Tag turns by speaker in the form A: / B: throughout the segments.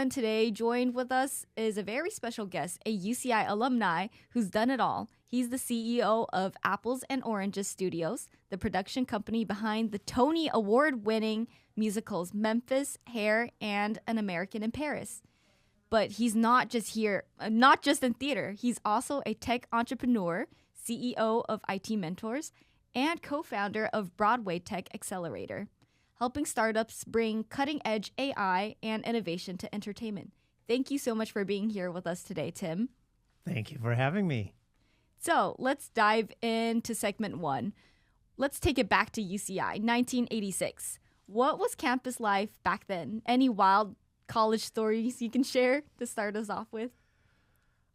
A: everyone. Today, joined with us is a very special guest, a UCI alumni who's done it all. He's the CEO of Apples and Oranges Studios, the production company behind the Tony Award-winning musicals Memphis, Hair, and An American in Paris. But he's not just in theater. He's also a tech entrepreneur, CEO of IT Mntrs, and co-founder of Broadway Tech Accelerator, helping startups bring cutting-edge AI and innovation to entertainment. Thank you so much for being here with us today, Tim.
B: Thank you for having me.
A: So let's dive into segment one. Let's take it back to UCI, 1986. What was campus life back then? Any wild college stories you can share to start us off with?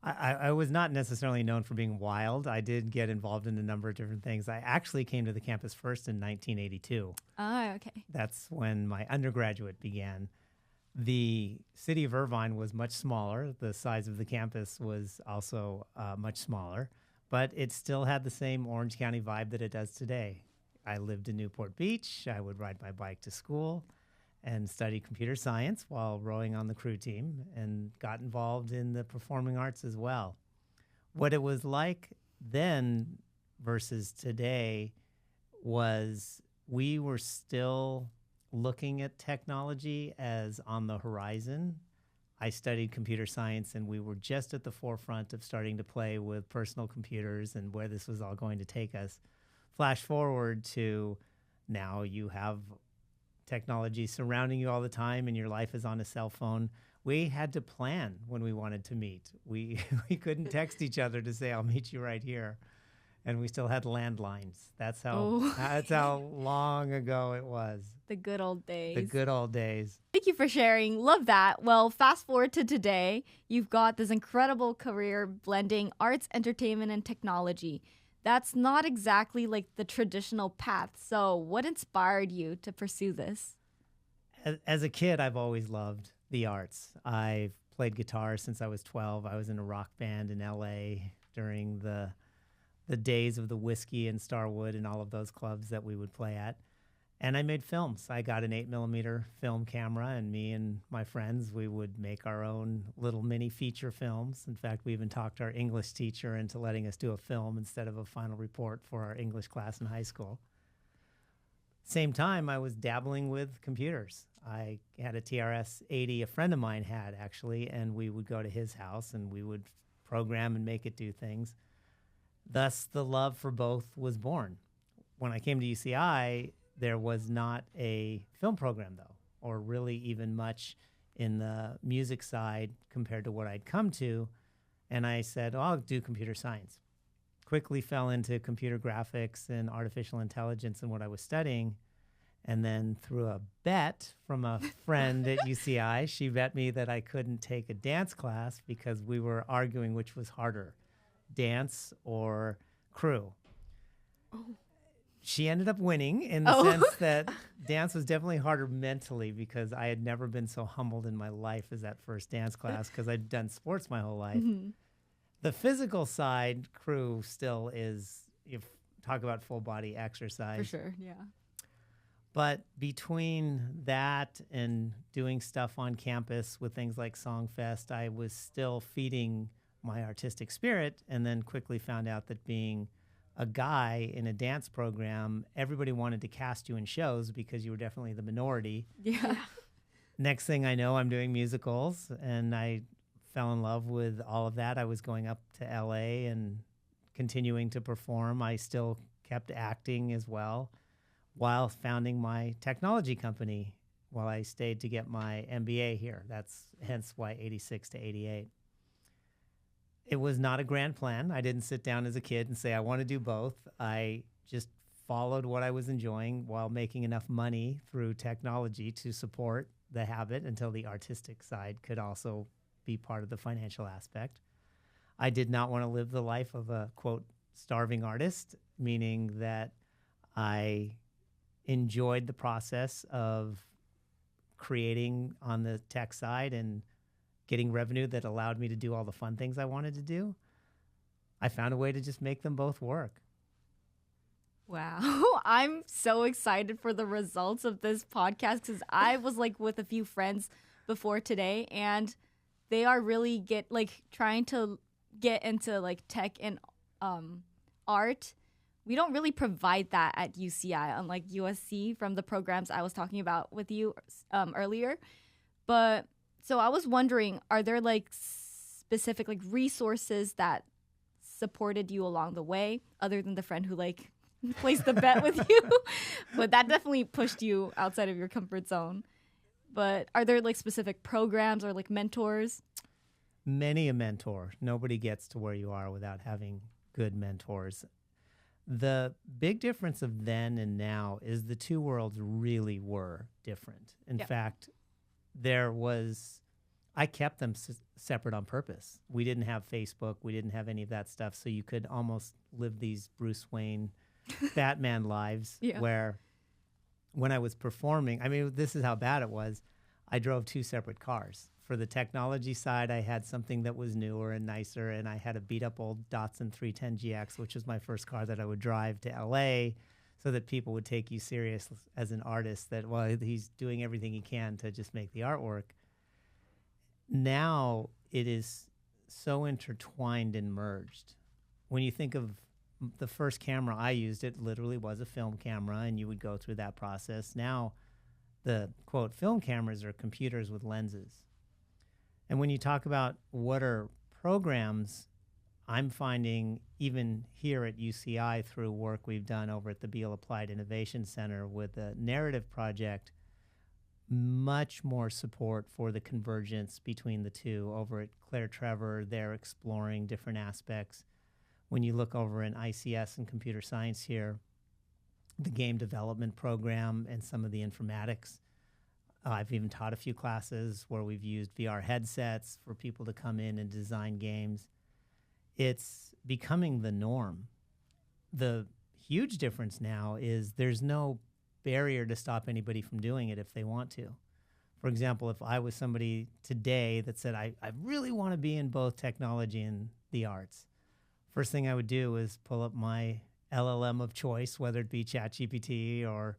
B: I was not necessarily known for being wild. I did get involved in a number of different things. I actually came to the campus first in 1982.
A: Ah, okay.
B: That's when my undergraduate began. The city of Irvine was much smaller. The size of the campus was also much smaller, but it still had the same Orange County vibe that it does today. I lived in Newport Beach. I would ride my bike to school and studied computer science while rowing on the crew team, and got involved in the performing arts as well. What it was like then versus today was we were still looking at technology as on the horizon. I studied computer science, and we were just at the forefront of starting to play with personal computers and where this was all going to take us. Flash forward to now, you have technology surrounding you all the time, and your life is on a cell phone. We had to plan when we wanted to meet. We couldn't text each other to say, I'll meet you right here. And we still had landlines. That's how long ago it was.
A: The good old days.
B: The good old days.
A: Thank you for sharing. Love that. Well, fast forward to today. You've got this incredible career blending arts, entertainment, and technology. That's not exactly like the traditional path. So what inspired you to pursue this?
B: As a kid, I've always loved the arts. I've played guitar since I was 12. I was in a rock band in LA during the days of the Whiskey and Starwood and all of those clubs that we would play at. And I made films. I got an 8mm film camera, and me and my friends, we would make our own little mini feature films. In fact, we even talked our English teacher into letting us do a film instead of a final report for our English class in high school. Same time, I was dabbling with computers. I had a TRS-80 a friend of mine had, actually, and we would go to his house and we would program and make it do things. Thus, the love for both was born. When I came to UCI, there was not a film program, though, or really even much in the music side compared to what I'd come to. And I said, I'll do computer science. Quickly fell into computer graphics and artificial intelligence and what I was studying. And then through a bet from a friend at UCI, she bet me that I couldn't take a dance class because we were arguing which was harder, dance or crew. Oh. She ended up winning in the sense that dance was definitely harder mentally because I had never been so humbled in my life as that first dance class because I'd done sports my whole life. Mm-hmm. The physical side, crew, still is, you talk about full body exercise.
A: For sure, yeah.
B: But between that and doing stuff on campus with things like Songfest, I was still feeding my artistic spirit, and then quickly found out that being a guy in a dance program, everybody wanted to cast you in shows because you were definitely the minority.
A: Yeah.
B: Next thing I know, I'm doing musicals, and I fell in love with all of that. I was going up to LA and continuing to perform. I still kept acting as well while founding my technology company while I stayed to get my MBA here. That's hence why 86 to 88. It was not a grand plan. I didn't sit down as a kid and say, I want to do both. I just followed what I was enjoying while making enough money through technology to support the habit until the artistic side could also be part of the financial aspect. I did not want to live the life of a, quote, starving artist, meaning that I enjoyed the process of creating on the tech side and getting revenue that allowed me to do all the fun things I wanted to do. I found a way to just make them both work.
A: Wow. I'm so excited for the results of this podcast because I was like with a few friends before today, and they are really trying to get into like tech and art. We don't really provide that at UCI, unlike USC from the programs I was talking about with you earlier. But so I was wondering, are there like specific like resources that supported you along the way, other than the friend who like placed the bet with you? But that definitely pushed you outside of your comfort zone. But are there like specific programs or like mentors?
B: Many a mentor. Nobody gets to where you are without having good mentors. The big difference of then and now is the two worlds really were different. In fact, I kept them separate on purpose. We didn't have Facebook. We didn't have any of that stuff. So you could almost live these Bruce Wayne, Batman lives where when I was performing, I mean, this is how bad it was. I drove two separate cars. For the technology side, I had something that was newer and nicer, and I had a beat-up old Datsun 310GX, which was my first car that I would drive to LA so that people would take you serious as an artist, that, well, he's doing everything he can to just make the artwork. Now it is so intertwined and merged. When you think of the first camera I used, it literally was a film camera, and you would go through that process. Now the, quote, film cameras are computers with lenses. And when you talk about what are programs, I'm finding even here at UCI through work we've done over at the Beal Applied Innovation Center with the narrative project, much more support for the convergence between the two. Over at Claire Trevor, they're exploring different aspects. When you look over in ICS and computer science here, the game development program and some of the informatics. I've even taught a few classes where we've used VR headsets for people to come in and design games. It's becoming the norm. The huge difference now is there's no barrier to stop anybody from doing it if they want to. For example, if I was somebody today that said, I really want to be in both technology and the arts, first thing I would do is pull up my LLM of choice, whether it be ChatGPT or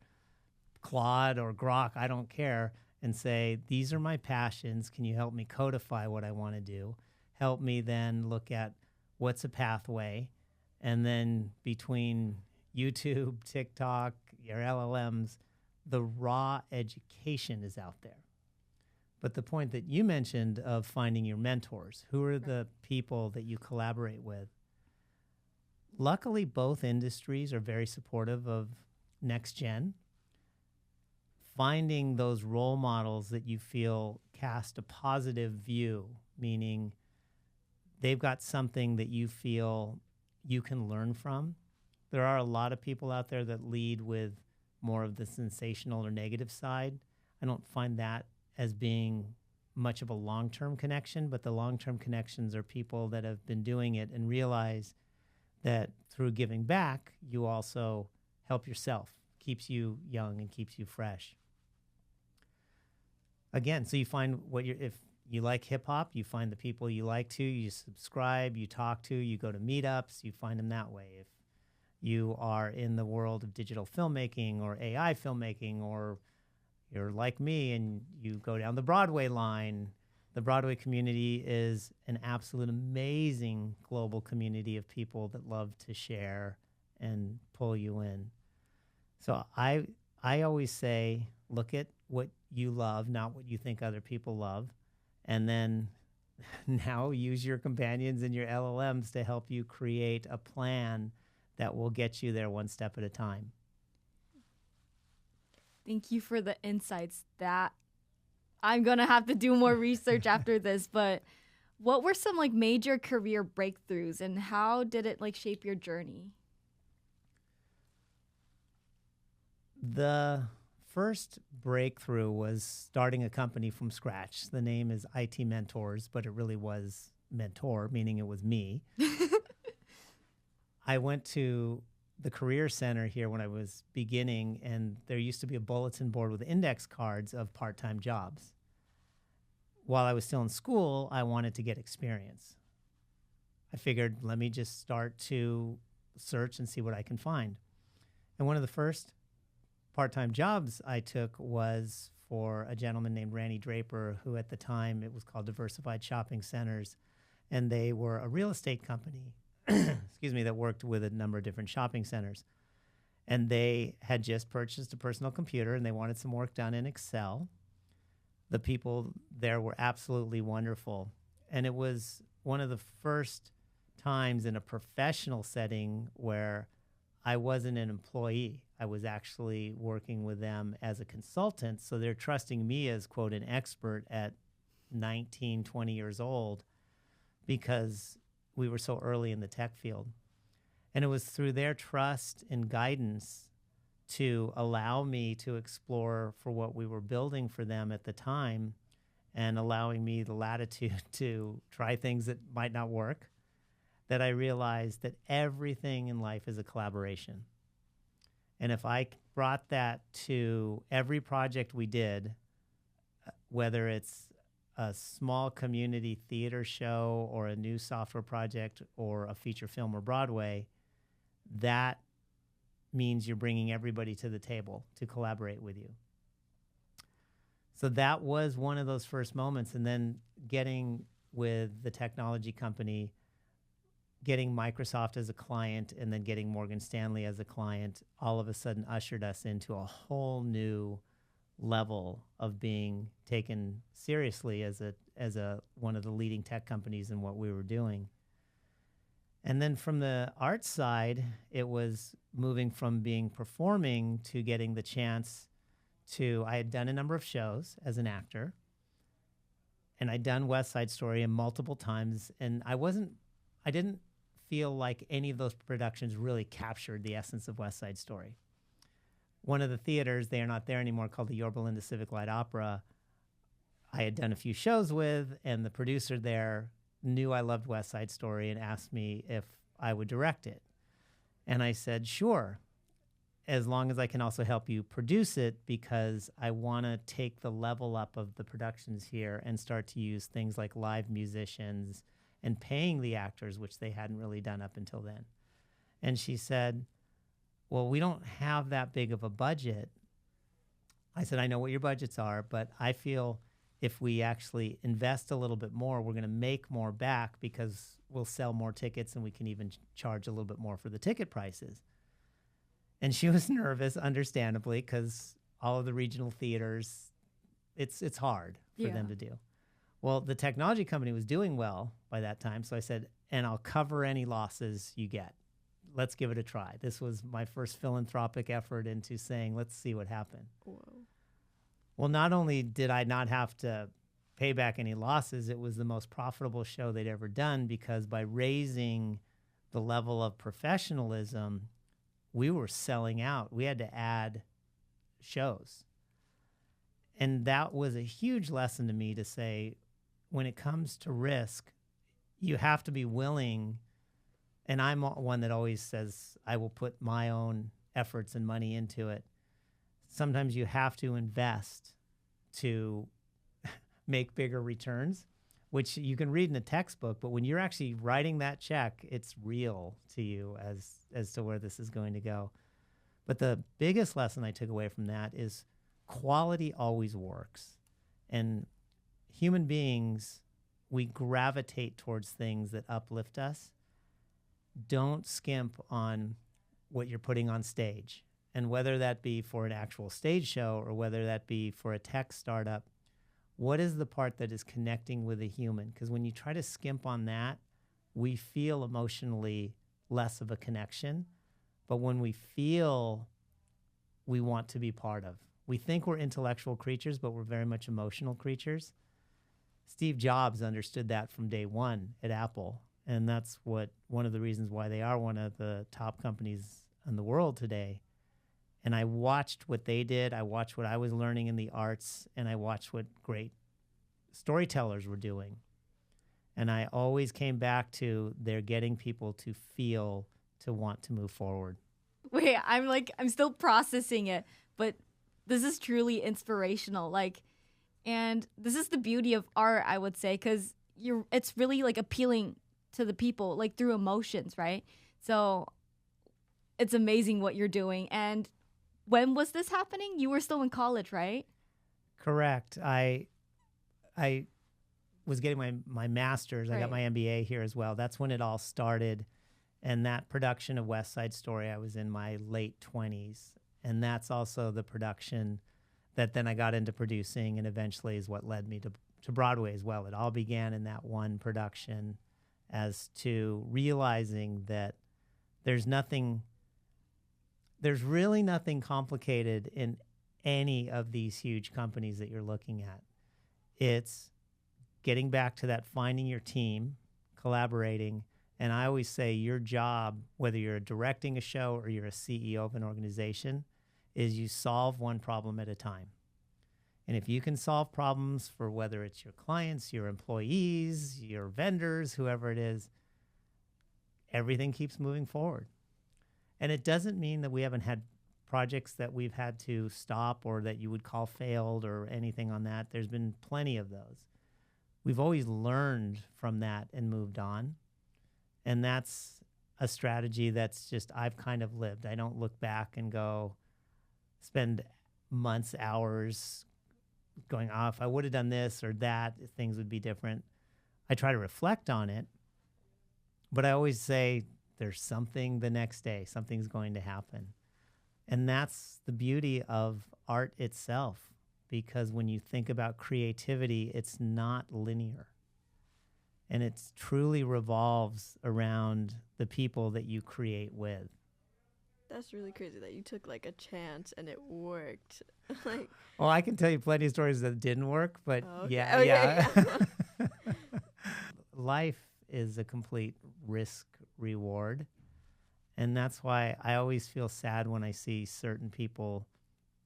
B: Claude or Grok, I don't care, and say, these are my passions. Can you help me codify what I want to do? Help me then look at what's a pathway. And then between YouTube, TikTok, your LLMs, the raw education is out there. But the point that you mentioned of finding your mentors, who are the people that you collaborate with? Luckily, both industries are very supportive of next gen. Finding those role models that you feel cast a positive view, meaning they've got something that you feel you can learn from. There are a lot of people out there that lead with more of the sensational or negative side. I don't find that as being much of a long-term connection, but the long-term connections are people that have been doing it and realize that through giving back, you also help yourself, keeps you young and keeps you fresh. Again, so you find if you like hip hop, you find the people you like to, you subscribe, you talk to, you go to meetups, you find them that way. If you are in the world of digital filmmaking or AI filmmaking, or you're like me and you go down the Broadway line, the Broadway community is an absolute amazing global community of people that love to share and pull you in. So I always say, look at what you love, not what you think other people love. And then now use your companions and your LLMs to help you create a plan that will get you there one step at a time.
A: Thank you for the insights. That I'm going to have to do more research after this, but what were some like major career breakthroughs and how did it like shape your journey?
B: The first breakthrough was starting a company from scratch. The name is IT Mentors, but it really was mentor, meaning it was me. I went to the Career Center here when I was beginning, and there used to be a bulletin board with index cards of part-time jobs. While I was still in school, I wanted to get experience. I figured, let me just start to search and see what I can find. And one of the first part-time jobs I took was for a gentleman named Randy Draper, who at the time it was called Diversified Shopping Centers. And they were a real estate company, excuse me, that worked with a number of different shopping centers. And they had just purchased a personal computer and they wanted some work done in Accel. The people there were absolutely wonderful. And it was one of the first times in a professional setting where I wasn't an employee. I was actually working with them as a consultant. So they're trusting me as, quote, an expert at 19, 20 years old because we were so early in the tech field. And it was through their trust and guidance to allow me to explore for what we were building for them at the time and allowing me the latitude to try things that might not work, that I realized that everything in life is a collaboration. And if I brought that to every project we did, whether it's a small community theater show or a new software project or a feature film or Broadway, that means you're bringing everybody to the table to collaborate with you. So that was one of those first moments. And then getting with the technology company, getting Microsoft as a client, and then getting Morgan Stanley as a client, all of a sudden ushered us into a whole new level of being taken seriously as a one of the leading tech companies in what we were doing. And then from the art side, it was moving from being performing to getting the chance to, I had done a number of shows as an actor, and I'd done West Side Story multiple times, and I didn't feel like any of those productions really captured the essence of West Side Story. One of the theaters, they are not there anymore, called the Yorba Linda Civic Light Opera, I had done a few shows with, and the producer there knew I loved West Side Story and asked me if I would direct it. And I said, sure, as long as I can also help you produce it, because I want to take the level up of the productions here and start to use things like live musicians and paying the actors, which they hadn't really done up until then. And she said, well, we don't have that big of a budget. I said, I know what your budgets are, but I feel if we actually invest a little bit more, we're going to make more back because we'll sell more tickets and we can even charge a little bit more for the ticket prices. And she was nervous, understandably, because all of the regional theaters, it's hard for them to do. Well, the technology company was doing well by that time, so I said, and I'll cover any losses you get. Let's give it a try. This was my first philanthropic effort into saying, let's see what happened. Whoa. Well, not only did I not have to pay back any losses, it was the most profitable show they'd ever done, because by raising the level of professionalism, we were selling out. We had to add shows. And that was a huge lesson to me to say, when it comes to risk, you have to be willing. And I'm one that always says, I will put my own efforts and money into it. Sometimes you have to invest to make bigger returns, which you can read in a textbook, but when you're actually writing that check, it's real to you as to where this is going to go. But the biggest lesson I took away from that is quality always works. And human beings, we gravitate towards things that uplift us. Don't skimp on what you're putting on stage. And whether that be for an actual stage show or whether that be for a tech startup, what is the part that is connecting with a human? Because when you try to skimp on that, we feel emotionally less of a connection. But when we feel, we want to be part of. We think we're intellectual creatures, but we're very much emotional creatures. Steve Jobs understood that from day one at Apple. And that's one of the reasons why they are one of the top companies in the world today. And I watched what they did. I watched what I was learning in the arts, and I watched what great storytellers were doing. And I always came back to they're getting people to feel, to want to move forward.
A: Wait, I'm still processing it, but this is truly inspirational. And this is the beauty of art, I would say, because it's really appealing to the people, through emotions, right? So it's amazing what you're doing. And when was this happening? You were still in college, right?
B: Correct. I was getting my master's. I got my MBA here as well. That's when it all started. And that production of West Side Story, I was in my late 20s. And that's also the production that then I got into producing and eventually is what led me to Broadway as well. It all began in that one production as to realizing that there's really nothing complicated in any of these huge companies that you're looking at. It's getting back to that, finding your team, collaborating. And I always say your job, whether you're directing a show or you're a CEO of an organization, is you solve one problem at a time. And if you can solve problems for whether it's your clients, your employees, your vendors, whoever it is, everything keeps moving forward. And it doesn't mean that we haven't had projects that we've had to stop or that you would call failed or anything on that. There's been plenty of those. We've always learned from that and moved on. And that's a strategy that's just, I've kind of lived. I don't look back and go spend months, hours going, if I would have done this or that, things would be different. I try to reflect on it, but I always say there's something the next day, something's going to happen. And that's the beauty of art itself, because when you think about creativity, it's not linear. And it truly revolves around the people that you create with.
C: That's really crazy that you took like a chance and it worked.
B: Well, I can tell you plenty of stories that didn't work, but
C: yeah.
B: Life is a complete risk reward. And that's why I always feel sad when I see certain people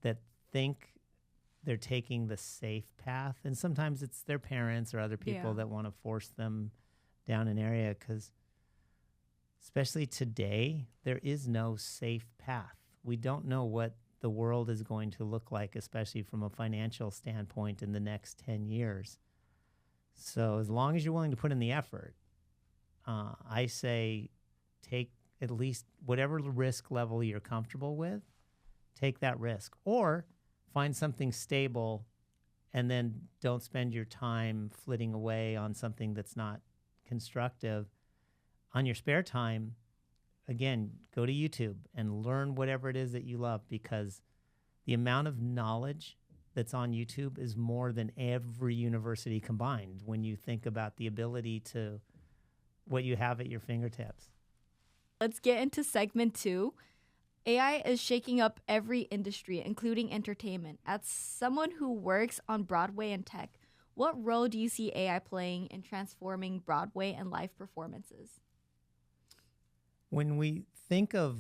B: that think they're taking the safe path. And sometimes it's their parents or other people that want to force them down an area, because especially today, there is no safe path. We don't know what the world is going to look like, especially from a financial standpoint in the next 10 years. So as long as you're willing to put in the effort, I say take at least whatever risk level you're comfortable with, take that risk. Or find something stable and then don't spend your time flitting away on something that's not constructive. On your spare time, again, go to YouTube and learn whatever it is that you love, because the amount of knowledge that's on YouTube is more than every university combined when you think about the ability to what you have at your fingertips.
A: Let's get into segment 2. AI is shaking up every industry, including entertainment. As someone who works on Broadway and tech, what role do you see AI playing in transforming Broadway and live performances?
B: When we think of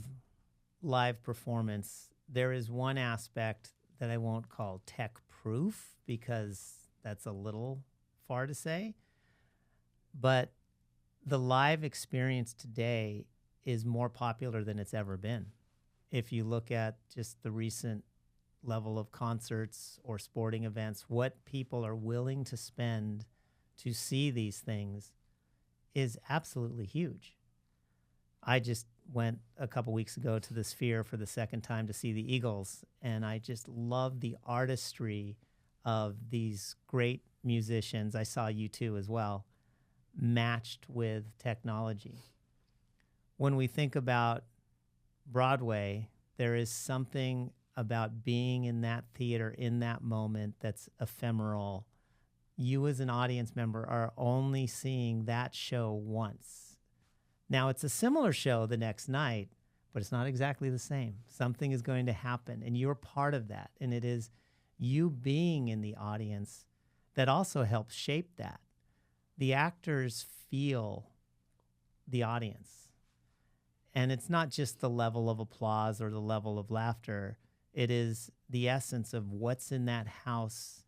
B: live performance, there is one aspect that I won't call tech-proof, because that's a little far to say. But the live experience today is more popular than it's ever been. If you look at just the recent level of concerts or sporting events, what people are willing to spend to see these things is absolutely huge. I just went a couple weeks ago to the Sphere for the second time to see the Eagles, and I just love the artistry of these great musicians. I saw U2 as well, matched with technology. When we think about Broadway, there is something about being in that theater in that moment that's ephemeral. You as an audience member are only seeing that show once. Now, it's a similar show the next night, but it's not exactly the same. Something is going to happen, and you're part of that. And it is you being in the audience that also helps shape that. The actors feel the audience. And it's not just the level of applause or the level of laughter. It is the essence of what's in that house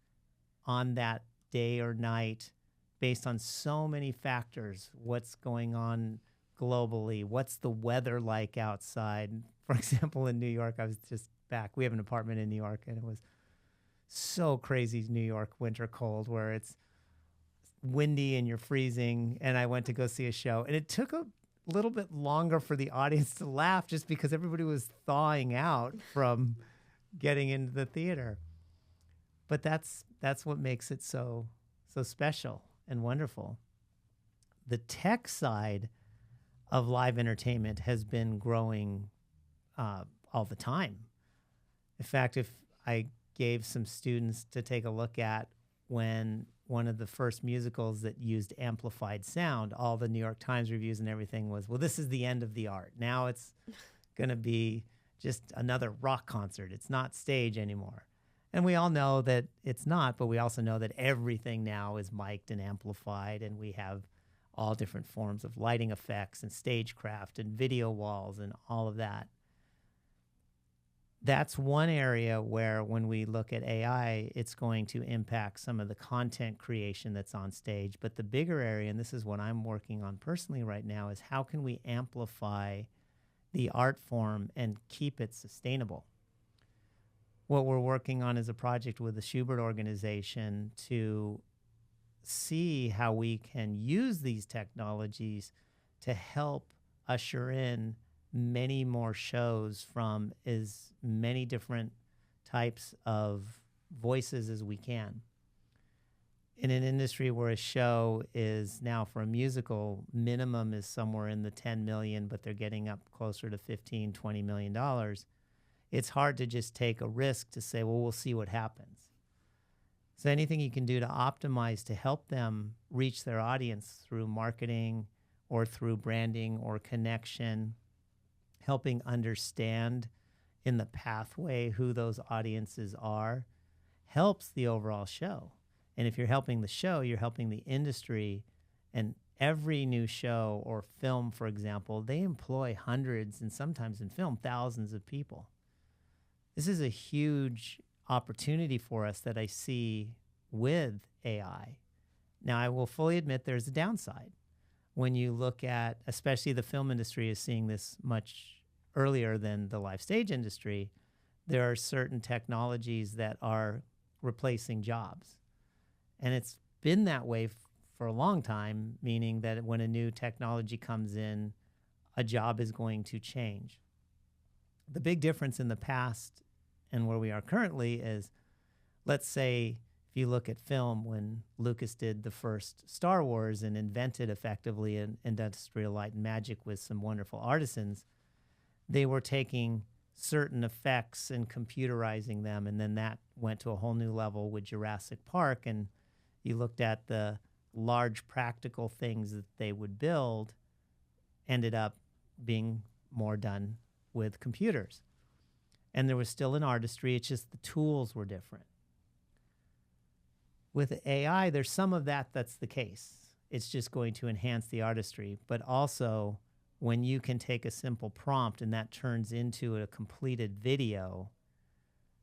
B: on that day or night based on so many factors. What's going on globally? What's the weather like outside? For example, in New York, I was just back. We have an apartment in New York, and it was so crazy New York winter cold where it's windy and you're freezing. And I went to go see a show, and it took a little bit longer for the audience to laugh just because everybody was thawing out from getting into the theater. But that's what makes it so special and wonderful. The tech side of live entertainment has been growing all the time. In fact, if I gave some students to take a look at when one of the first musicals that used amplified sound, all the New York Times reviews and everything was, well, this is the end of the art. Now it's going to be just another rock concert. It's not stage anymore. And we all know that it's not, but we also know that everything now is mic'd and amplified, and we have all different forms of lighting effects and stagecraft and video walls and all of that. That's one area where when we look at AI, it's going to impact some of the content creation that's on stage. But the bigger area, and this is what I'm working on personally right now, is how can we amplify the art form and keep it sustainable? What we're working on is a project with the Schubert organization to see how we can use these technologies to help usher in many more shows from as many different types of voices as we can. In an industry where a show is now, for a musical, minimum is somewhere in the 10 million, but they're getting up closer to 15, $20 million. It's hard to just take a risk to say, well, we'll see what happens. So anything you can do to optimize to help them reach their audience through marketing or through branding or connection, helping understand in the pathway who those audiences are, helps the overall show. And if you're helping the show, you're helping the industry. And every new show or film, for example, they employ hundreds and sometimes in film, thousands of people. This is a huge opportunity for us that I see with AI. Now, I will fully admit there's a downside. When you look at, especially the film industry is seeing this much earlier than the live stage industry, there are certain technologies that are replacing jobs. And it's been that way for a long time, meaning that when a new technology comes in, a job is going to change. The big difference in the past and where we are currently is, let's say, if you look at film, when Lucas did the first Star Wars and invented effectively an industrial light and magic with some wonderful artisans, they were taking certain effects and computerizing them, and then that went to a whole new level with Jurassic Park, and you looked at the large practical things that they would build ended up being more done with computers. And there was still an artistry, it's just the tools were different. With AI, there's some of that that's the case. It's just going to enhance the artistry. But also, when you can take a simple prompt and that turns into a completed video,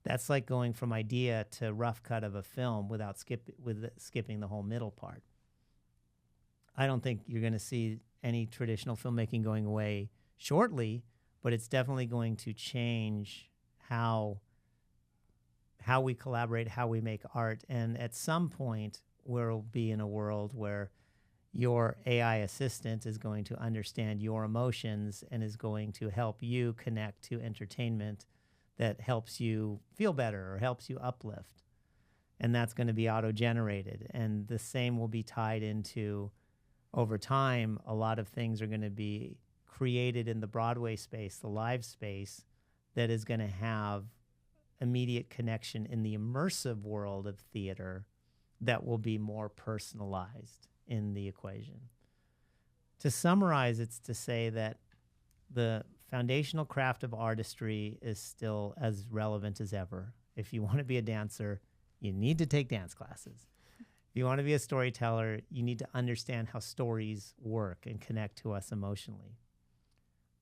B: that's like going from idea to rough cut of a film without skipping the whole middle part. I don't think you're going to see any traditional filmmaking going away shortly, but it's definitely going to change how we collaborate, how we make art. And at some point, we'll be in a world where your AI assistant is going to understand your emotions and is going to help you connect to entertainment that helps you feel better or helps you uplift. And that's going to be auto-generated. And the same will be tied into, over time, a lot of things are going to be created in the Broadway space, the live space, that is going to have immediate connection in the immersive world of theater that will be more personalized in the equation. To summarize, it's to say that the foundational craft of artistry is still as relevant as ever. If you want to be a dancer, you need to take dance classes. If you want to be a storyteller, you need to understand how stories work and connect to us emotionally.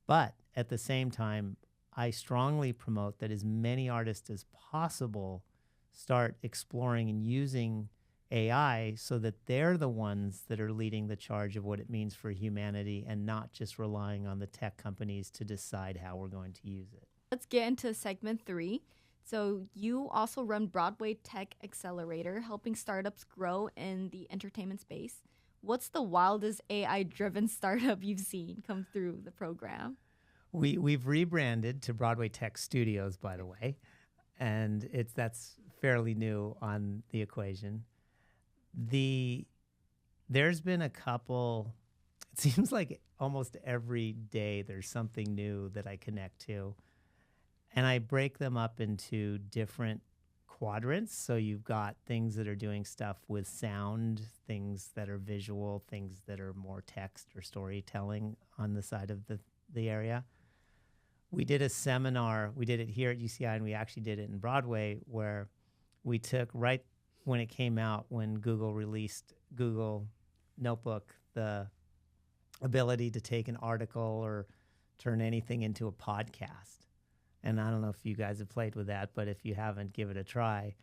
B: But at the same time, I strongly promote that as many artists as possible start exploring and using AI so that they're the ones that are leading the charge of what it means for humanity and not just relying on the tech companies to decide how we're going to use it.
A: Let's get into segment 3. So you also run Broadway Tech Accelerator, helping startups grow in the entertainment space. What's the wildest AI-driven startup you've seen come through the program?
B: We've rebranded to Broadway Tech Studios, by the way, and that's fairly new on the equation. There's been a couple, it seems like almost every day there's something new that I connect to. And I break them up into different quadrants. So you've got things that are doing stuff with sound, things that are visual, things that are more text or storytelling on the side of the area. We did a seminar, we did it here at UCI, and we actually did it in Broadway, where we took right when it came out, when Google released Google Notebook, the ability to take an article or turn anything into a podcast. And I don't know if you guys have played with that, but if you haven't, give it a try.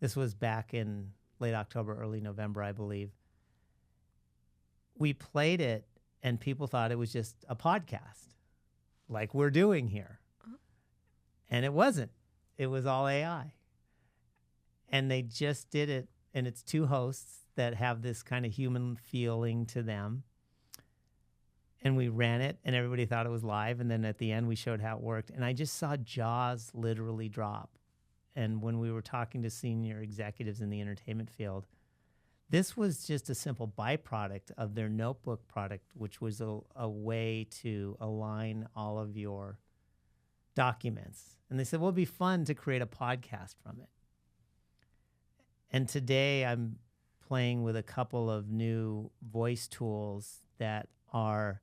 B: This was back in late October, early November, I believe. We played it, and people thought it was just a podcast, like we're doing here. And it wasn't. It was all AI. And they just did it, and it's two hosts that have this kind of human feeling to them. And we ran it, and everybody thought it was live. And then at the end, we showed how it worked. And I just saw jaws literally drop. And when we were talking to senior executives in the entertainment field, this was just a simple byproduct of their notebook product, which was a way to align all of your documents. And they said, well, it'd be fun to create a podcast from it. And today I'm playing with a couple of new voice tools that are,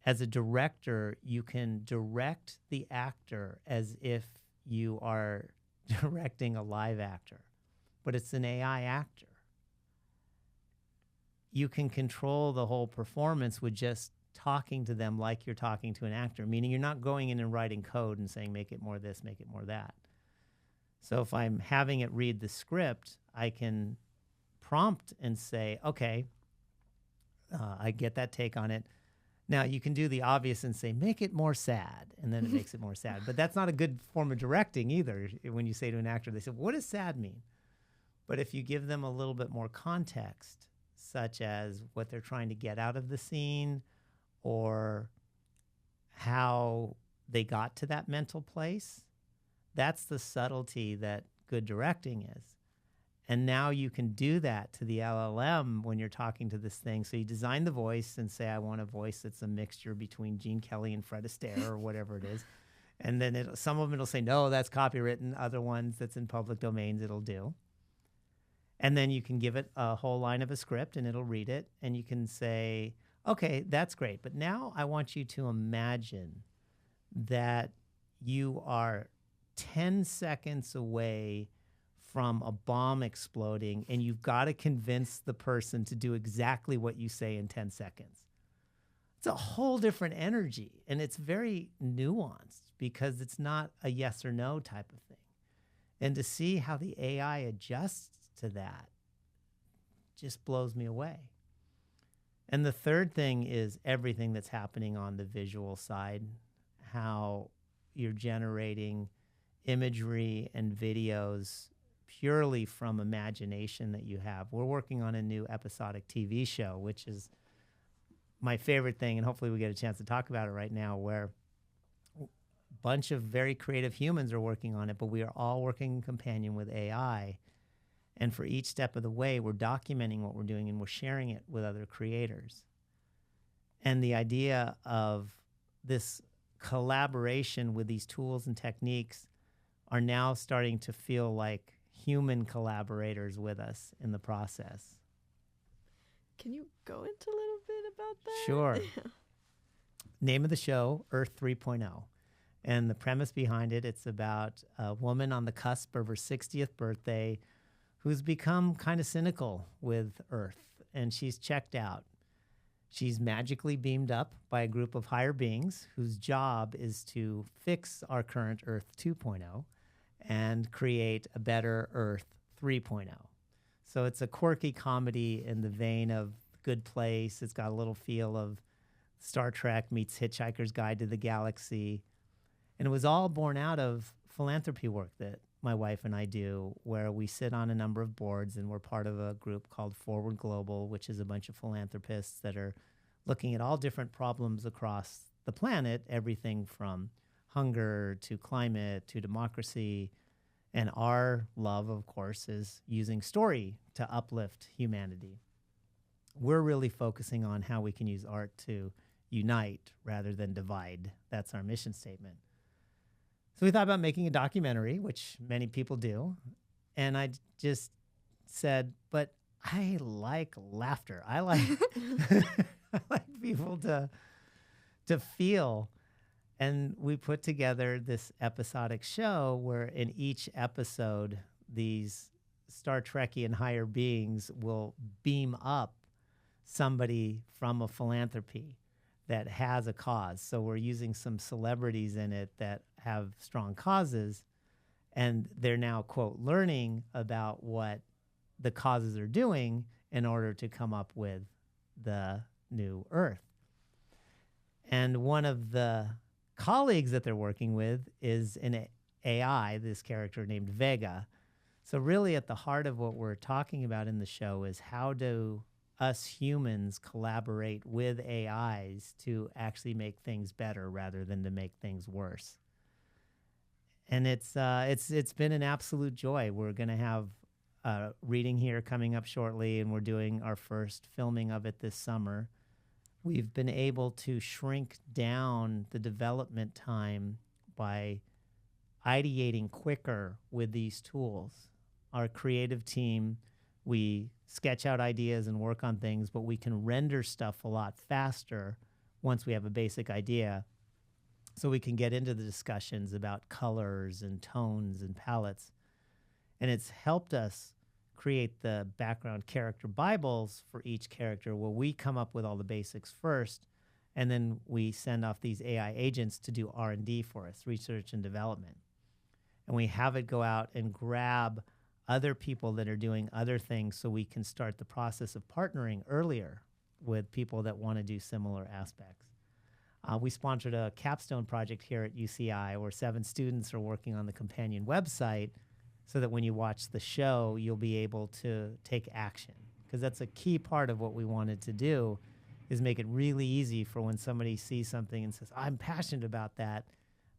B: as a director, you can direct the actor as if you are directing a live actor, but it's an AI actor. You can control the whole performance with just talking to them like you're talking to an actor, meaning you're not going in and writing code and saying, make it more this, make it more that. So if I'm having it read the script, I can prompt and say, okay, I get that take on it. Now, you can do the obvious and say, make it more sad, and then it makes it more sad. But that's not a good form of directing either. When you say to an actor, they say, what does sad mean? But if you give them a little bit more context, such as what they're trying to get out of the scene or how they got to that mental place, that's the subtlety that good directing is. And now you can do that to the LLM when you're talking to this thing. So you design the voice and say, I want a voice that's a mixture between Gene Kelly and Fred Astaire or whatever it is. And then some of them it'll say, no, that's copywritten. Other ones that's in public domains, it'll do. And then you can give it a whole line of a script and it'll read it. And you can say, okay, that's great. But now I want you to imagine that you are 10 seconds away from a bomb exploding, and you've got to convince the person to do exactly what you say in 10 seconds. It's a whole different energy, and it's very nuanced because it's not a yes or no type of thing. And to see how the AI adjusts to that just blows me away. And the third thing is everything that's happening on the visual side, how you're generating imagery and videos purely from imagination that you have. We're working on a new episodic TV show, which is my favorite thing, and hopefully we get a chance to talk about it right now, where a bunch of very creative humans are working on it, but we are all working in companion with AI. And for each step of the way, we're documenting what we're doing and we're sharing it with other creators. And the idea of this collaboration with these tools and techniques are now starting to feel like human collaborators with us in the process.
C: Can you go into a little bit about that?
B: Sure. Name of the show, Earth 3.0. And the premise behind it, it's about a woman on the cusp of her 60th birthday who's become kind of cynical with Earth, and she's checked out. She's magically beamed up by a group of higher beings whose job is to fix our current Earth 2.0 and create a better Earth 3.0. So it's a quirky comedy in the vein of Good Place. It's got a little feel of Star Trek meets Hitchhiker's Guide to the Galaxy. And it was all born out of philanthropy work that my wife and I do, where we sit on a number of boards, and we're part of a group called Forward Global, which is a bunch of philanthropists that are looking at all different problems across the planet, everything from hunger to climate to democracy. And our love, of course, is using story to uplift humanity. We're really focusing on how we can use art to unite rather than divide. That's our mission statement. So we thought about making a documentary, which many people do. And I just said, but I like laughter. I like I like people to feel. And we put together this episodic show where in each episode, these Star Trekian higher beings will beam up somebody from a philanthropy that has a cause. So we're using some celebrities in it that have strong causes, and they're now, quote, learning about what the causes are doing in order to come up with the new Earth. And one of the colleagues that they're working with is an AI, this character named Vega. So really at the heart of what we're talking about in the show is how do us humans collaborate with AIs to actually make things better rather than to make things worse. And it's been an absolute joy. We're going to have a reading here coming up shortly, and we're doing our first filming of it this summer. We've been able to shrink down the development time by ideating quicker with these tools. Our creative team, we sketch out ideas and work on things, but we can render stuff a lot faster once we have a basic idea. So we can get into the discussions about colors and tones and palettes. And it's helped us create the background character Bibles for each character where we come up with all the basics first, and then we send off these AI agents to do R&D for us, research and development. And we have it go out and grab other people that are doing other things so we can start the process of partnering earlier with people that want to do similar aspects. We sponsored a capstone project here at UCI where 7 students are working on the companion website so that when you watch the show, you'll be able to take action. Because that's a key part of what we wanted to do is make it really easy for when somebody sees something and says, I'm passionate about that,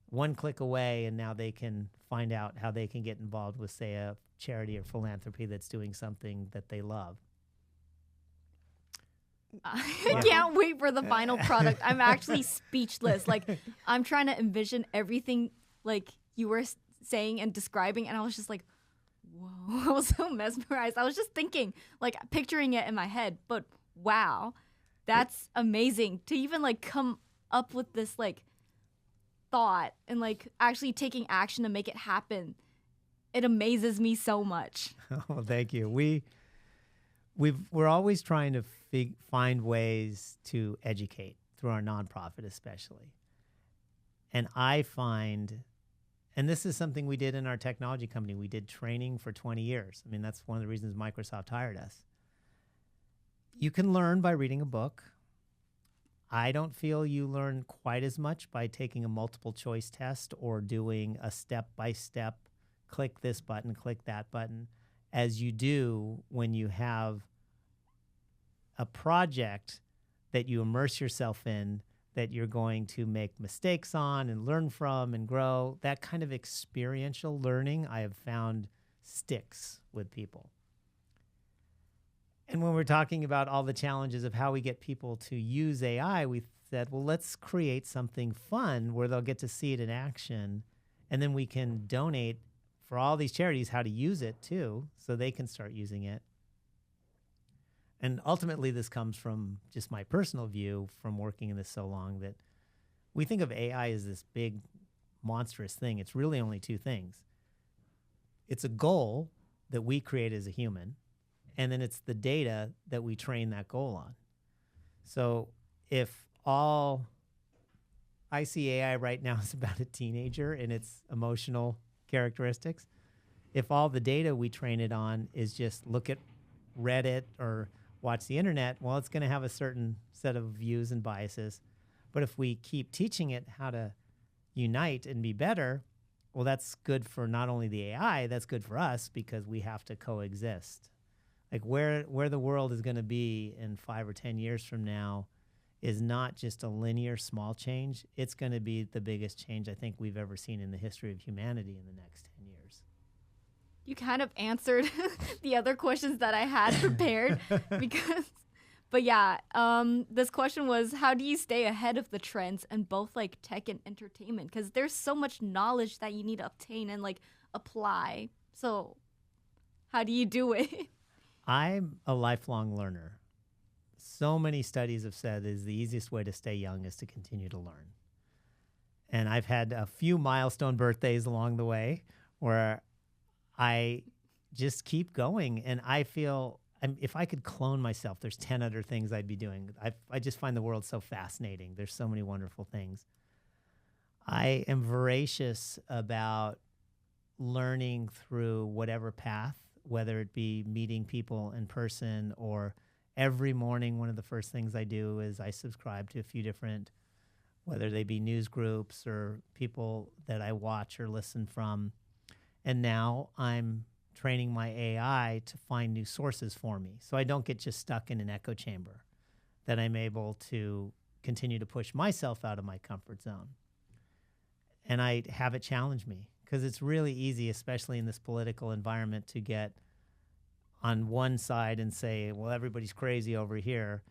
B: one click away, and now they can find out how they can get involved with, say, a charity or philanthropy that's doing something that they love.
A: I can't wait for the final product. I'm actually speechless. Like, I'm trying to envision everything like you were saying and describing, and I was just like, whoa. I was so mesmerized. I was just thinking, like, picturing it in my head, but wow, that's amazing to even like come up with this like thought and like actually taking action to make it happen. It amazes me so much.
B: Oh, thank you. We're always trying to find ways to educate through our nonprofit, especially. And I find, and this is something we did in our technology company, we did training for 20 years. I mean, that's one of the reasons Microsoft hired us. You can learn by reading a book. I don't feel you learn quite as much by taking a multiple choice test or doing a step-by-step, click this button, click that button, as you do when you have a project that you immerse yourself in that you're going to make mistakes on and learn from and grow. That kind of experiential learning I have found sticks with people. And when we're talking about all the challenges of how we get people to use AI, we said, well, let's create something fun where they'll get to see it in action, and then we can donate for all these charities how to use it too, so they can start using it. And ultimately, this comes from just my personal view from working in this so long that we think of AI as this big, monstrous thing. It's really only 2 things. It's a goal that we create as a human, and then it's the data that we train that goal on. So if all I see AI right now is about a teenager and its emotional characteristics, if all the data we train it on is just look at Reddit or watch the internet, well, it's going to have a certain set of views and biases. But if we keep teaching it how to unite and be better, well, that's good for not only the AI, that's good for us because we have to coexist. Like where the world is going to be in 5 or 10 years from now is not just a linear small change. It's going to be the biggest change I think we've ever seen in the history of humanity in the next 10 years.
A: You kind of answered the other questions that I had prepared but yeah, this question was, how do you stay ahead of the trends in both like tech and entertainment? Because there's so much knowledge that you need to obtain and like apply. So how do you do it?
B: I'm a lifelong learner. So many studies have said is the easiest way to stay young is to continue to learn. And I've had a few milestone birthdays along the way where I just keep going, and I feel if I could clone myself, there's 10 other things I'd be doing. I just find the world so fascinating. There's so many wonderful things. I am voracious about learning through whatever path, whether it be meeting people in person or every morning. One of the first things I do is I subscribe to a few different, whether they be news groups or people that I watch or listen from. And now I'm training my AI to find new sources for me, so I don't get just stuck in an echo chamber, that I'm able to continue to push myself out of my comfort zone. And I have it challenge me, because it's really easy, especially in this political environment, to get on one side and say, well, everybody's crazy over here.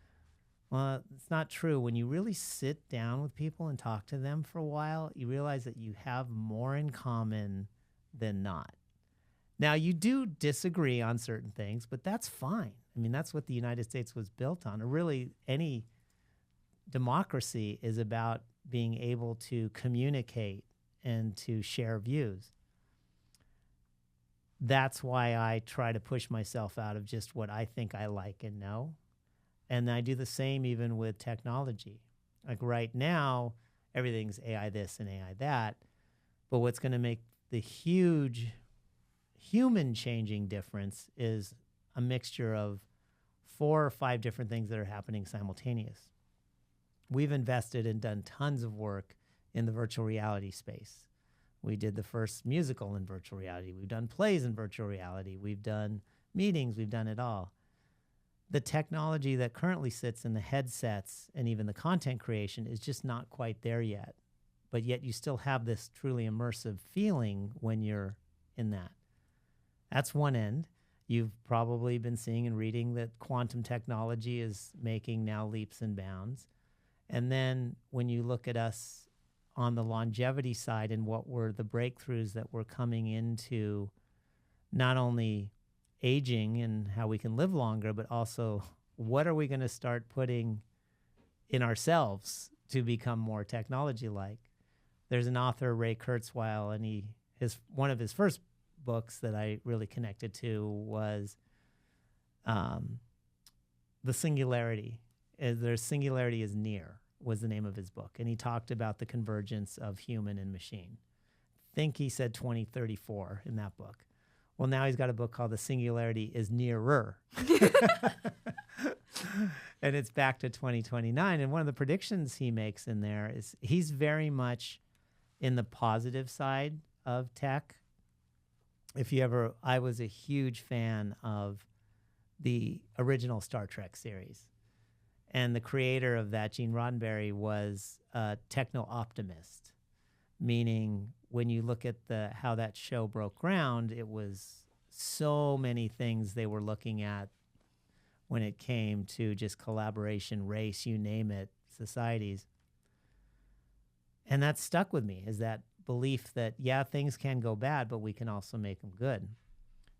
B: Well, it's not true. When you really sit down with people and talk to them for a while, you realize that you have more in common than not. Now, you do disagree on certain things, but that's fine. I mean, that's what the United States was built on. Or really, any democracy is about being able to communicate and to share views. That's why I try to push myself out of just what I think I like and know. And I do the same even with technology. Like right now, everything's AI this and AI that. But what's going to make the huge human-changing difference is a mixture of 4 or 5 different things that are happening simultaneous. We've invested and done tons of work in the virtual reality space. We did the first musical in virtual reality. We've done plays in virtual reality. We've done meetings. We've done it all. The technology that currently sits in the headsets and even the content creation is just not quite there yet. But yet you still have this truly immersive feeling when you're in that. That's one end. You've probably been seeing and reading that quantum technology is making now leaps and bounds. And then when you look at us on the longevity side and what were the breakthroughs that were coming into not only aging and how we can live longer, but also what are we going to start putting in ourselves to become more technology-like. There's an author, Ray Kurzweil, and one of his first books that I really connected to was The Singularity. Their Singularity is Near was the name of his book. And he talked about the convergence of human and machine. I think he said 2034 in that book. Well, now he's got a book called The Singularity is Nearer. And it's back to 2029. And one of the predictions he makes in there is he's very much in the positive side of tech. I was a huge fan of the original Star Trek series. And the creator of that, Gene Roddenberry, was a techno-optimist, meaning when you look at how that show broke ground, it was so many things they were looking at when it came to just collaboration, race, you name it, societies. And that stuck with me, is that belief that, yeah, things can go bad, but we can also make them good.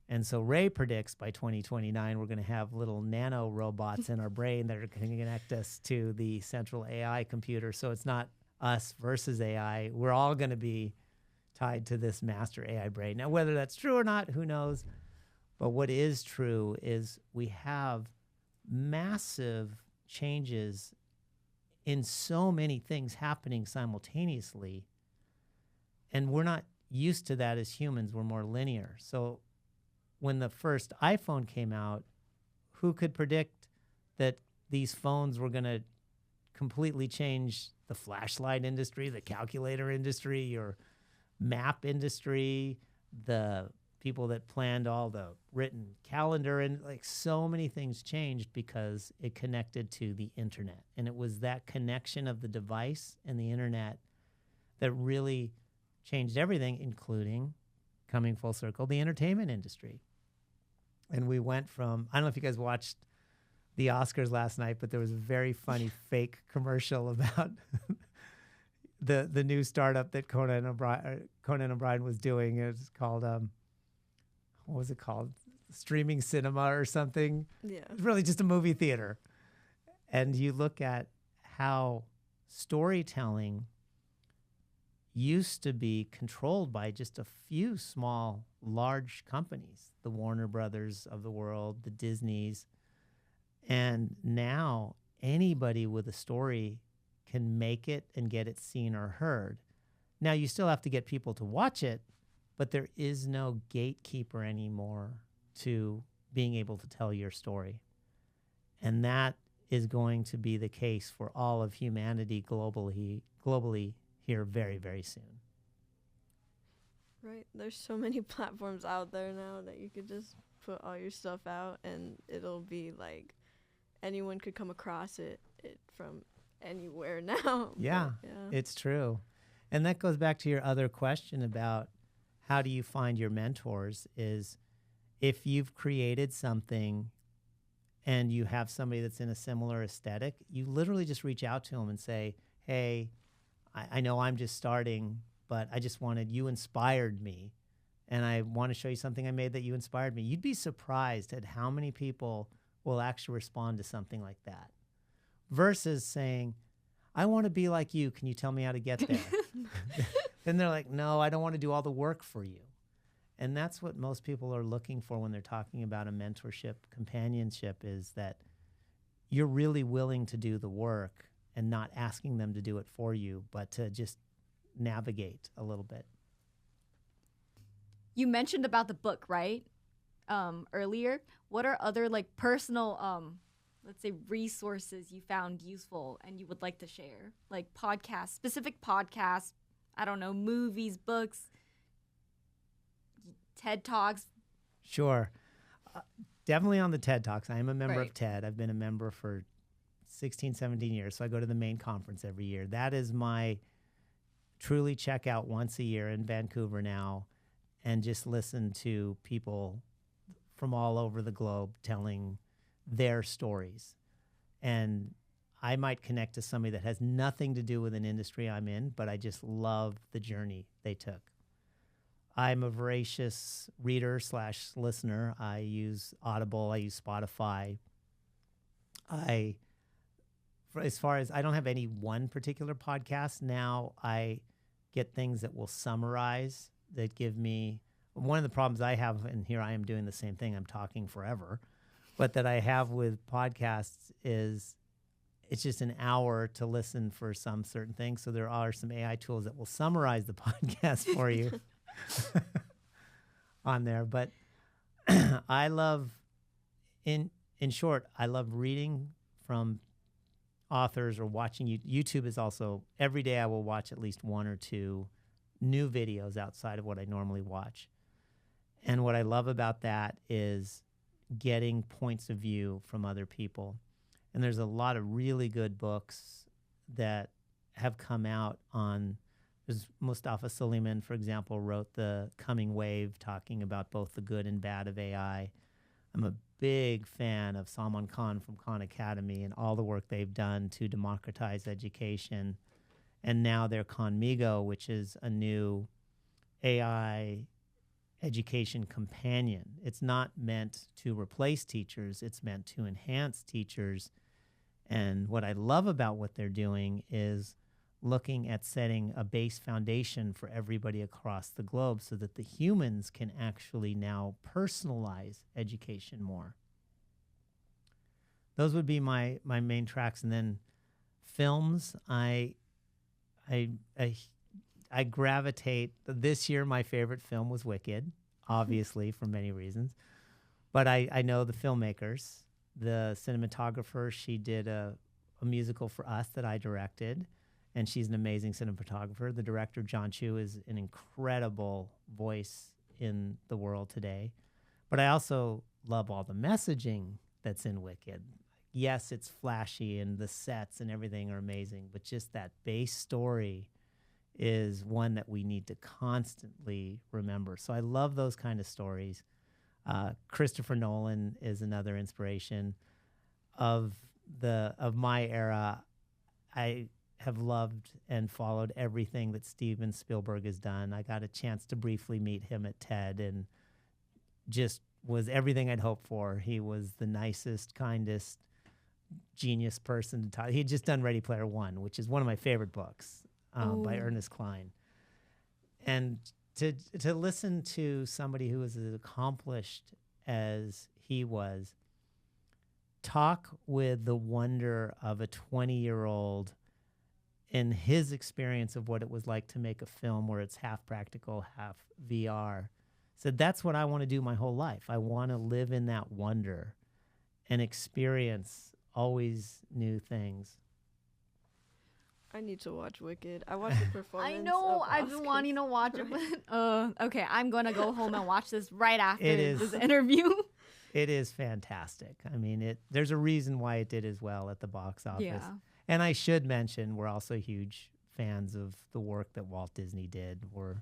B: And so Ray predicts by 2029, we're going to have little nano robots in our brain that are going to connect us to the central AI computer. So it's not us versus AI. We're all going to be tied to this master AI brain. Now, whether that's true or not, who knows? But what is true is we have massive changes in so many things happening simultaneously. And we're not used to that as humans. We're more linear. So when the first iPhone came out, who could predict that these phones were going to completely change the flashlight industry, the calculator industry, your map industry, the people that planned all the written calendar, and like so many things changed because it connected to the internet. And it was that connection of the device and the internet that really changed everything, including coming full circle, the entertainment industry. And we went from, I don't know if you guys watched the Oscars last night, but there was a very funny fake commercial about the new startup that Conan O'Brien was doing. It's called, what was it called? Streaming cinema or something.
C: Yeah.
B: It's really just a movie theater. And you look at how storytelling used to be controlled by just a few small, large companies, the Warner Brothers of the world, the Disneys. And now anybody with a story can make it and get it seen or heard. Now you still have to get people to watch it, but there is no gatekeeper anymore to being able to tell your story. And that is going to be the case for all of humanity globally here very, very soon.
C: Right. There's so many platforms out there now that you could just put all your stuff out and it'll be like anyone could come across it from anywhere now.
B: Yeah, it's true. And that goes back to your other question about how do you find your mentors, is if you've created something and you have somebody that's in a similar aesthetic, you literally just reach out to them and say, hey, I know I'm just starting, but I just wanted, you inspired me, and I want to show you something I made that you inspired me. You'd be surprised at how many people will actually respond to something like that versus saying, I want to be like you. Can you tell me how to get there? Then they're like, no, I don't want to do all the work for you. And that's what most people are looking for when they're talking about a mentorship, companionship, is that you're really willing to do the work and not asking them to do it for you, but to just navigate a little bit.
A: You mentioned about the book, right? Earlier. What are other like personal, let's say, resources you found useful and you would like to share? Like podcasts, specific podcasts, I don't know, movies, books, TED Talks.
B: Sure. Definitely on the TED Talks. I am a member
A: Right.
B: of TED. I've been a member for 16, 17 years. So I go to the main conference every year. That is my truly check out once a year in Vancouver now and just listen to people from all over the globe telling their stories. And I might connect to somebody that has nothing to do with an industry I'm in, but I just love the journey they took. I'm a voracious reader / listener. I use Audible. I use Spotify. As far as I don't have any one particular podcast now, I get things that will summarize, that give me, one of the problems I have, and here I am doing the same thing, I'm talking forever, but that I have with podcasts is it's just an hour to listen for some certain things. So there are some AI tools that will summarize the podcast for you on there. But I love, in short, I love reading from authors or watching YouTube is also, every day I will watch at least one or two new videos outside of what I normally watch. And what I love about that is getting points of view from other people. And there's a lot of really good books that have come out on, there's Mustafa Suleiman, for example, wrote The Coming Wave, talking about both the good and bad of AI. I'm a big fan of Salman Khan from Khan Academy and all the work they've done to democratize education. And now their Khanmigo, which is a new AI education companion. It's not meant to replace teachers. It's meant to enhance teachers. And what I love about what they're doing is looking at setting a base foundation for everybody across the globe so that the humans can actually now personalize education more. Those would be my main tracks. And then films, I gravitate. This year, my favorite film was Wicked, obviously, for many reasons. But I know the filmmakers, the cinematographer. She did a musical for us that I directed, and she's an amazing cinematographer. The director, John Chu, is an incredible voice in the world today. But I also love all the messaging that's in Wicked. Yes, it's flashy, and the sets and everything are amazing, but just that base story is one that we need to constantly remember. So I love those kind of stories. Christopher Nolan is another inspiration of my era. I have loved and followed everything that Steven Spielberg has done. I got a chance to briefly meet him at TED and just was everything I'd hoped for. He was the nicest, kindest, genius person to talk. He had just done Ready Player One, which is one of my favorite books by Ernest Cline. And to listen to somebody who was as accomplished as he was, talk with the wonder of a 20-year-old in his experience of what it was like to make a film where it's half practical, half VR. Said, that's what I want to do my whole life. I want to live in that wonder and experience always new things.
C: I need to watch Wicked. I watched the performance.
A: I know.
C: Of
A: I've been
C: Oscar.
A: wanting to watch it, but okay, I'm going to go home and watch this right after this
B: is.
A: interview.
B: It is fantastic. I mean, there's a reason why it did as well at the box office.
A: Yeah.
B: And I should mention, we're also huge fans of the work that Walt Disney did. We're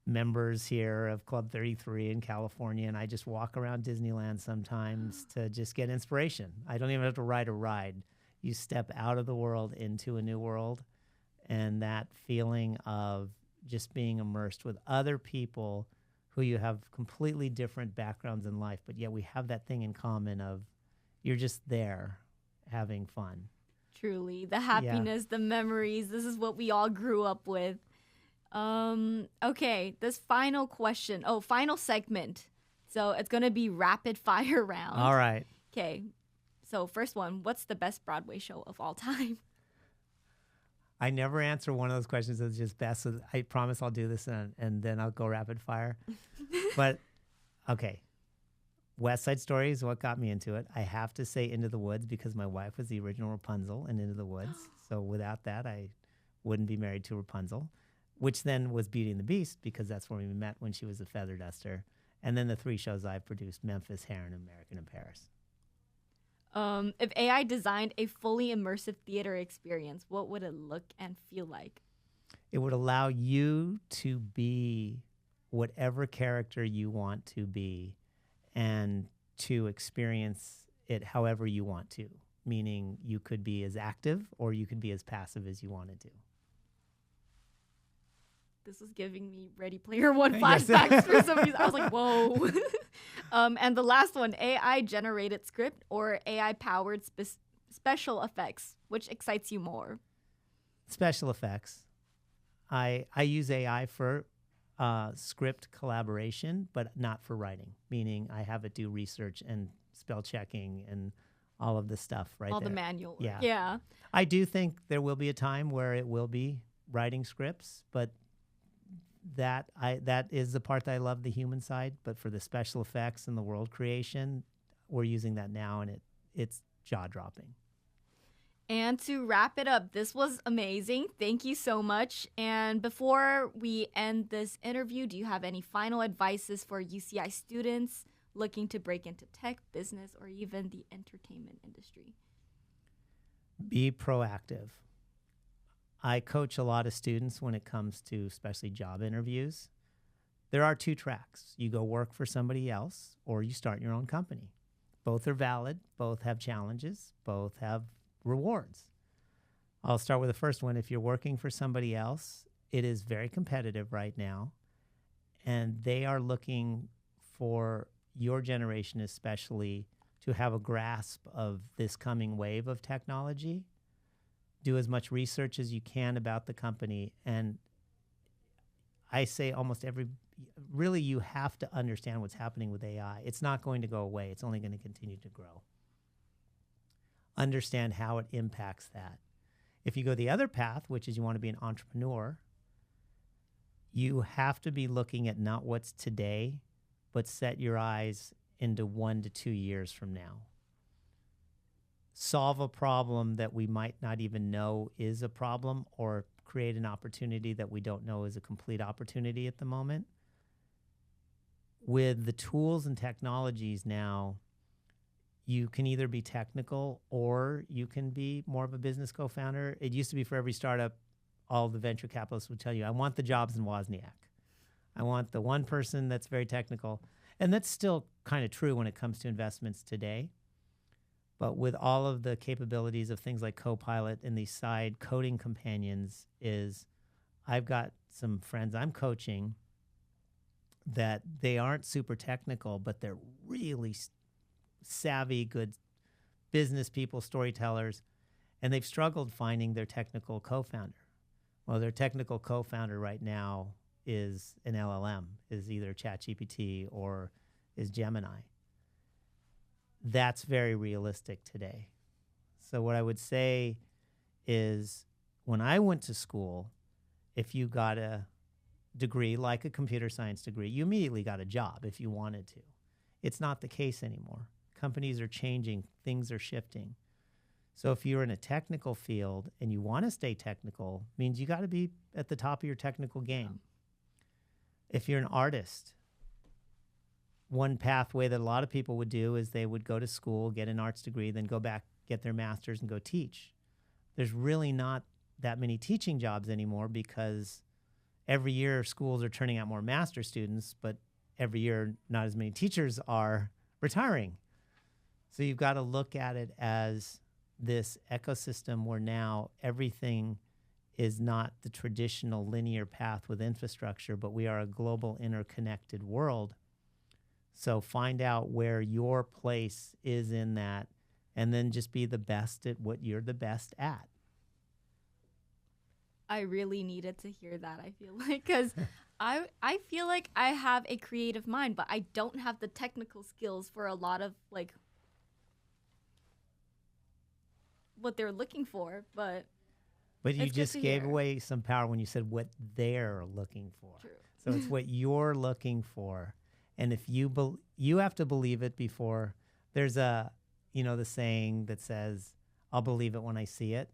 B: members here of Club 33 in California, and I just walk around Disneyland sometimes to just get inspiration. I don't even have to ride a ride. You step out of the world into a new world, and that feeling of just being immersed with other people who you have completely different backgrounds in life, but yet we have that thing in common of you're just there having fun.
A: Truly, the happiness, the memories, this is what we all grew up with. Okay, this final question. Final segment. So it's going to be rapid fire round.
B: All right.
A: Okay. So first one, what's the best Broadway show of all time?
B: I never answer one of those questions that's just best. So I promise I'll do this and then I'll go rapid fire. But okay. West Side Story is what got me into it. I have to say Into the Woods because my wife was the original Rapunzel in Into the Woods. So without that, I wouldn't be married to Rapunzel, which then was Beauty and the Beast because that's where we met when she was a feather duster. And then the 3 shows I've produced, Memphis, Heron, American in Paris.
A: If AI designed a fully immersive theater experience, what would it look and feel like?
B: It would allow you to be whatever character you want to be and to experience it however you want to, meaning you could be as active or you could be as passive as you wanted to.
A: This was giving me Ready Player One flashbacks for some reason. I was like, whoa. And the last one, AI-generated script or AI-powered special effects. Which excites you more?
B: Special effects. I use AI for script collaboration, but not for writing, meaning I have it do research and spell checking and all of this stuff right
A: all
B: there.
A: The manual work.
B: Yeah.
A: Yeah.
B: I do think there will be a time where it will be writing scripts, but that is the part that I love, the human side. But for the special effects and the world creation, we're using that now, and it's jaw-dropping.
A: And to wrap it up, this was amazing. Thank you so much. And before we end this interview, do you have any final advices for UCI students looking to break into tech, business, or even the entertainment industry?
B: Be proactive. I coach a lot of students when it comes to especially job interviews. There are 2 tracks. You go work for somebody else or you start your own company. Both are valid. Both have challenges. Both have rewards. I'll start with the first one. If you're working for somebody else, it is very competitive right now, and they are looking for your generation especially to have a grasp of this coming wave of technology. Do as much research as you can about the company, and I say really you have to understand what's happening with AI. It's not going to go away. It's only going to continue to grow. Understand how it impacts that. If you go the other path, which is you want to be an entrepreneur, you have to be looking at not what's today, but set your eyes into 1 to 2 years from now. Solve a problem that we might not even know is a problem, or create an opportunity that we don't know is a complete opportunity at the moment. With the tools and technologies now, you can either be technical or you can be more of a business co-founder. It used to be for every startup, all the venture capitalists would tell you, I want the jobs in Wozniak. I want the one person that's very technical. And that's still kind of true when it comes to investments today. But with all of the capabilities of things like Copilot and these side coding companions I've got some friends I'm coaching that they aren't super technical, but they're really savvy, good business people, storytellers, and they've struggled finding their technical co-founder. Well, their technical co-founder right now is an LLM, is either ChatGPT or is Gemini. That's very realistic today. So what I would say is when I went to school, if you got a degree like a computer science degree, you immediately got a job if you wanted to. It's not the case anymore. Companies are changing, things are shifting. So if you're in a technical field and you want to stay technical, means you got to be at the top of your technical game. If you're an artist, one pathway that a lot of people would do is they would go to school, get an arts degree, then go back, get their master's and go teach. There's really not that many teaching jobs anymore because every year schools are turning out more master students, but every year not as many teachers are retiring. So you've got to look at it as this ecosystem where now everything is not the traditional linear path with infrastructure, but we are a global interconnected world. So find out where your place is in that and then just be the best at what you're the best at.
A: I really needed to hear that, I feel like, because I feel like I have a creative mind, but I don't have the technical skills for a lot of, like, what they're looking for, but
B: you just gave away some power when you said what they're looking for.
A: True.
B: So it's what you're looking for. And if you have to believe it before, there's the saying that says, I'll believe it when I see it.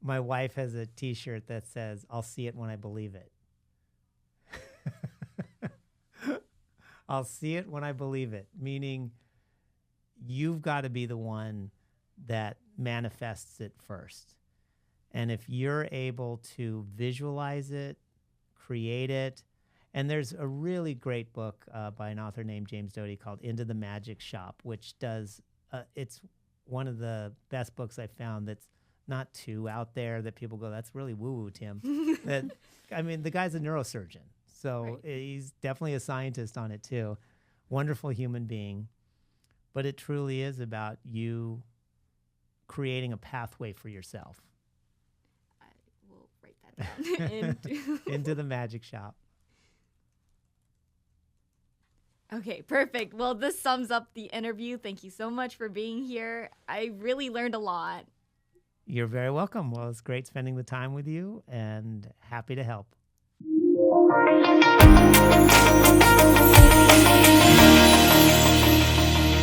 B: My wife has a T-shirt that says, I'll see it when I believe it. I'll see it when I believe it, meaning you've got to be the one that manifests it first. And if you're able to visualize it, create it, and there's a really great book by an author named James Doty called Into the Magic Shop, which does, it's one of the best books I found that's not too out there that people go, that's really woo-woo, Tim. The guy's a neurosurgeon, so right. He's definitely a scientist on it too. Wonderful human being. But it truly is about you creating a pathway for yourself.
A: I will write that down.
B: Into the Magic Shop.
A: Okay, perfect. Well, this sums up the interview. Thank you so much for being here. I really learned a lot.
B: You're very welcome. Well, it's great spending the time with you and happy to help.